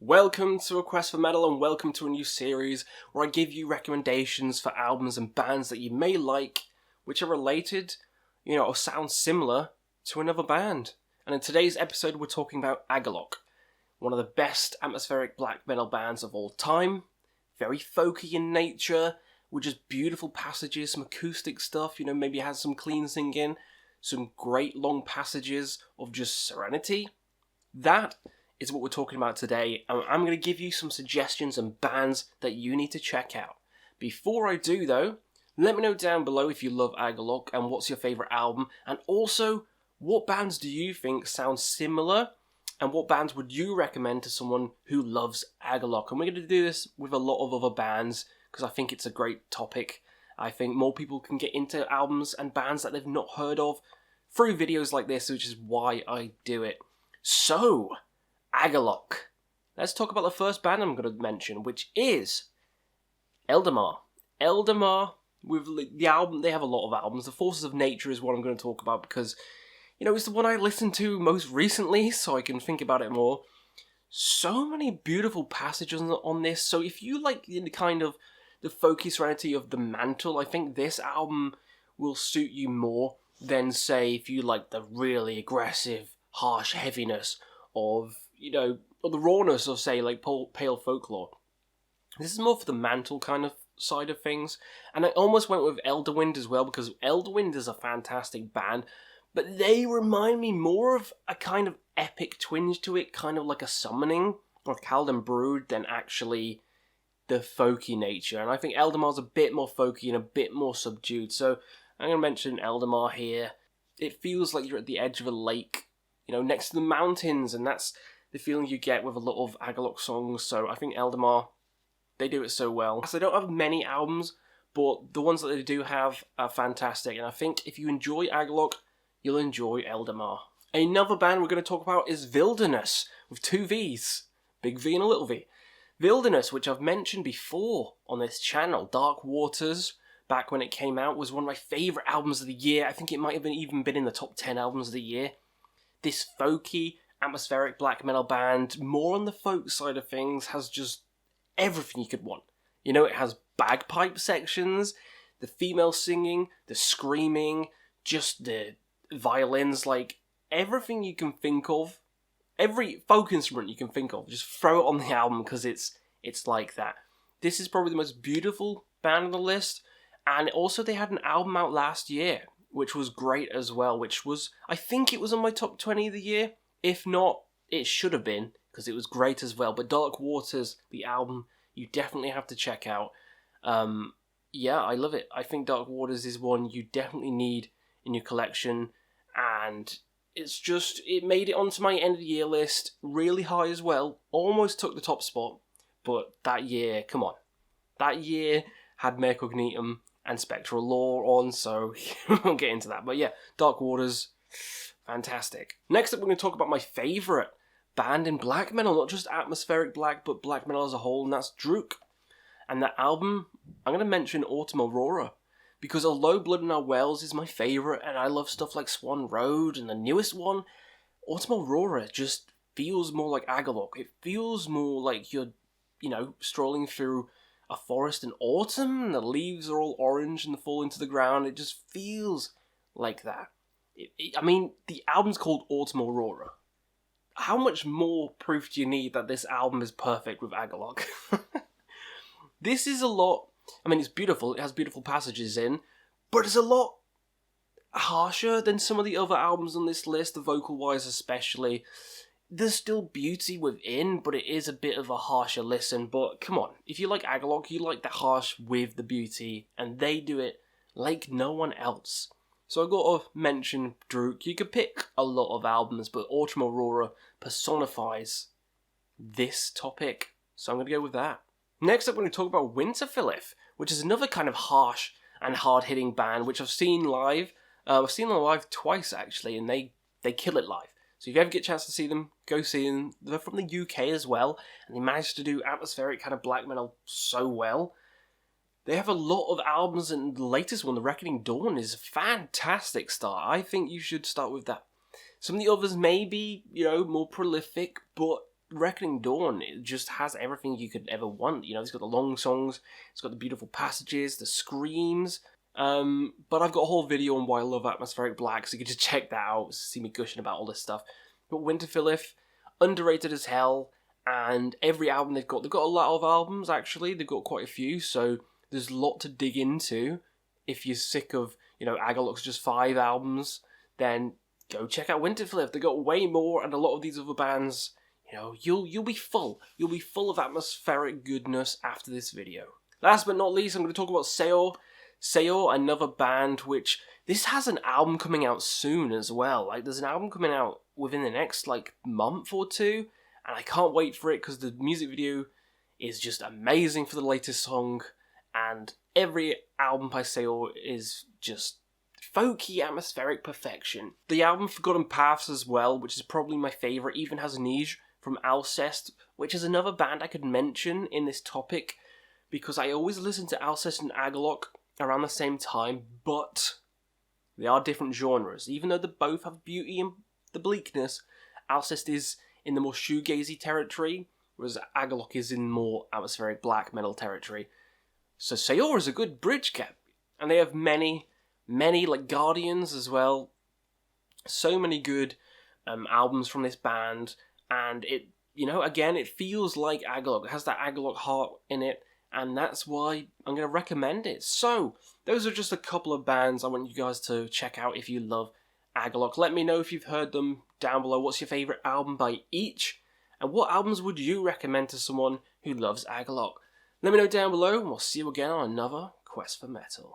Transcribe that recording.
Welcome to A Quest for Metal and welcome to a new series where I give you recommendations for albums and bands that you may like which are related, or sound similar to another band. And in today's episode we're talking about Agalloch, one of the best atmospheric black metal bands of all time, very folky in nature, with just beautiful passages, some acoustic stuff, maybe has some clean singing, some great long passages of just serenity. That is what we're talking about today, and I'm going to give you some suggestions and bands that you need to check out. Before I do though, let me know down below if you love Agalloch and what's your favourite album, and also what bands do you think sound similar, and what bands would you recommend to someone who loves Agalloch. And we're going to do this with a lot of other bands, because I think it's a great topic. I think more people can get into albums and bands that they've not heard of through videos like this, which is why I do it. So, Agalloch. Let's talk about the first band I'm going to mention, which is Eldemar. Eldemar, with the album, they have a lot of albums. The Forces of Nature is what I'm going to talk about because, it's the one I listened to most recently, so I can think about it more. So many beautiful passages on this, so if you like the kind of the folky serenity of The Mantle, I think this album will suit you more than, say, if you like the really aggressive, harsh heaviness of, or the rawness of, say, like Pale Folklore. This is more for the Mantle kind of side of things. And I almost went with Elderwind as well, because Elderwind is a fantastic band, but they remind me more of a kind of epic twinge to it, kind of like a Summoning or Caldon Brood than actually the folky nature. And I think Eldemar's a bit more folky and a bit more subdued. So I'm going to mention Eldemar here. It feels like you're at the edge of a lake, next to the mountains, and that's the feeling you get with a lot of Agalloch songs. So I think Eldemar, they do it so well. So they don't have many albums, but the ones that they do have are fantastic, and I think if you enjoy Agalloch, you'll enjoy Eldemar. Another band we're going to talk about is Wilderness, with two V's, big V and a little v. Wilderness, which I've mentioned before on this channel. Dark Waters, back when it came out, was one of my favourite albums of the year. I think it might have even been in the top 10 albums of the year. This folky, atmospheric black metal band, more on the folk side of things, has just everything you could want. It has bagpipe sections, the female singing, the screaming, just the violins, like everything you can think of, every folk instrument you can think of, just throw it on the album because it's like that. This is probably the most beautiful band on the list, and also they had an album out last year, which was great as well, which was, I think it was on my top 20 of the year. If not, it should have been, because it was great as well. But Dark Waters, the album, you definitely have to check out. Yeah, I love it. I think Dark Waters is one you definitely need in your collection, and it made it onto my end of the year list, really high as well, almost took the top spot, but that year, come on. That year had Mare Cognitum and Spectral Law on, so we won't get into that. But yeah, Dark Waters, fantastic. Next up, we're going to talk about my favourite band in black metal, not just atmospheric black, but black metal as a whole, and that's Druke. And that album, I'm going to mention Autumn Aurora, because although Blood in Our Wells is my favourite, and I love stuff like Swan Road and the newest one, Autumn Aurora just feels more like Agalloch. It feels more like you're, strolling through a forest in autumn, and the leaves are all orange and fall into the ground. It just feels like that. The album's called Autumn Aurora. How much more proof do you need that this album is perfect with Agalloch? This is a lot, it's beautiful, it has beautiful passages in, but it's a lot harsher than some of the other albums on this list, the vocal-wise especially. There's still beauty within, but it is a bit of a harsher listen. But come on, if you like Agalloch, you like the harsh with the beauty, and they do it like no one else. So I got to mention Druke. You could pick a lot of albums, but Autumn Aurora personifies this topic, so I'm going to go with that. Next up, we're going to talk about Winterfell, which is another kind of harsh and hard-hitting band, which I've seen live. I've seen them live twice, actually, and they kill it live. So if you ever get a chance to see them, go see them. They're from the UK as well, and they managed to do atmospheric kind of black metal so well. They have a lot of albums, and the latest one, The Reckoning Dawn, is a fantastic start. I think you should start with that. Some of the others may be, more prolific, but Reckoning Dawn, it just has everything you could ever want. You know, it's got the long songs, it's got the beautiful passages, the screams. But I've got a whole video on why I love Atmospheric Black, so you can just check that out, see me gushing about all this stuff. But Winterfell, underrated as hell, and every album they've got a lot of albums, actually. They've got quite a few, so there's a lot to dig into. If you're sick of, Agalloch's just 5 albums, then go check out Winterfell. They've got way more, and a lot of these other bands, you'll be full. You'll be full of atmospheric goodness after this video. Last but not least, I'm going to talk about Seor. Seor, another band which, this has an album coming out soon as well. Like, there's an album coming out within the next, month or two, and I can't wait for it because the music video is just amazing for the latest song, and every album by Seor is just folky, atmospheric perfection. The album Forgotten Paths as well, which is probably my favourite, even has Niche from Alcest, which is another band I could mention in this topic, because I always listen to Alcest and Agalloch around the same time, but they are different genres. Even though they both have beauty and the bleakness, Alcest is in the more shoegazy territory, whereas Agalloch is in more atmospheric black metal territory. So Seor is a good bridge gap, and they have many like Guardians as well. So many good albums from this band, and it, again, it feels like Agalloch. It has that Agalloch heart in it, and that's why I'm going to recommend it. So, those are just a couple of bands I want you guys to check out if you love Agalloch. Let me know if you've heard them down below. What's your favourite album by each? And what albums would you recommend to someone who loves Agalloch? Let me know down below, and we'll see you again on another Quest for Metal.